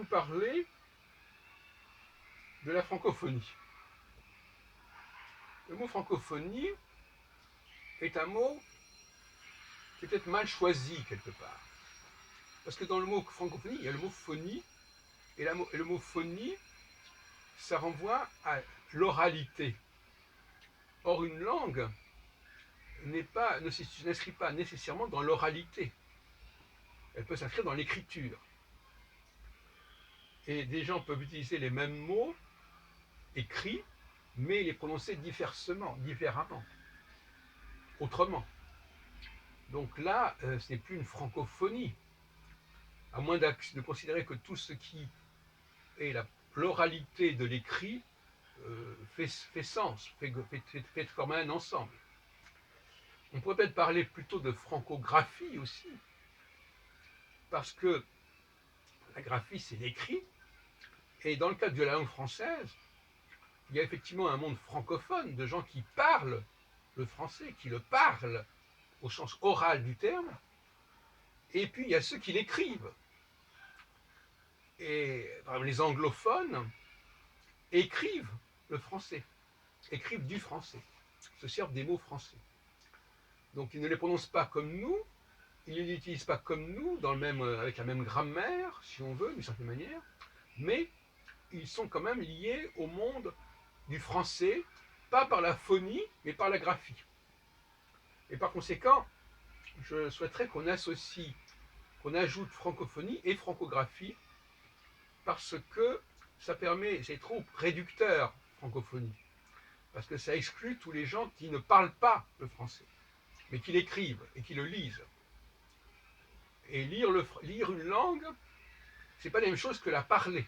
parler de la francophonie. Le mot francophonie est un mot qui est peut-être mal choisi quelque part. Parce que dans le mot francophonie, il y a le mot phonie, et le mot phonie, ça renvoie à l'oralité. Or, une langue ne s'inscrit pas nécessairement dans l'oralité. Elle peut s'inscrire dans l'écriture. Et des gens peuvent utiliser les mêmes mots écrits, mais les prononcer différemment, autrement. Donc là, ce n'est plus une francophonie, à moins de considérer que tout ce qui est l'oralité de l'écrit fait sens, fait former un ensemble. On pourrait peut-être parler plutôt de francographie aussi, parce que la graphie, c'est l'écrit, et dans le cadre de la langue française, il y a effectivement un monde francophone de gens qui parlent le français, qui le parlent au sens oral du terme, et puis il y a ceux qui l'écrivent. Et par exemple, les anglophones écrivent le français, écrivent du français, se servent des mots français. Donc ils ne les prononcent pas comme nous, ils ne les utilisent pas comme nous, avec la même grammaire, si on veut, d'une certaine manière, mais ils sont quand même liés au monde du français, pas par la phonie, mais par la graphie. Et par conséquent, je souhaiterais qu'on ajoute francophonie et francographie, parce que ça permet, c'est trop réducteur, francophonie, parce que ça exclut tous les gens qui ne parlent pas le français, mais qui l'écrivent et qui le lisent. Et lire une langue, c'est pas la même chose que la parler.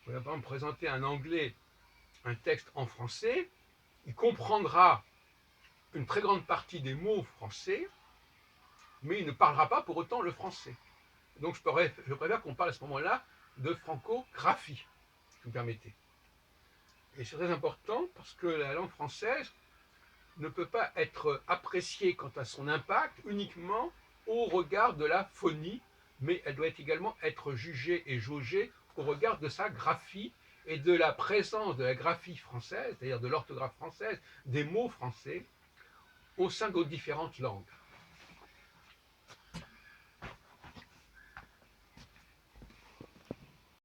Vous pouvez par exemple présenter un Anglais un texte en français, il comprendra une très grande partie des mots français, mais il ne parlera pas pour autant le français. Donc je préfère qu'on parle à ce moment-là de francographie, si vous me permettez. Et c'est très important parce que la langue française ne peut pas être appréciée quant à son impact uniquement au regard de la phonie, mais elle doit également être jugée et jaugée au regard de sa graphie et de la présence de la graphie française, c'est-à-dire de l'orthographe française, des mots français, au sein de différentes langues.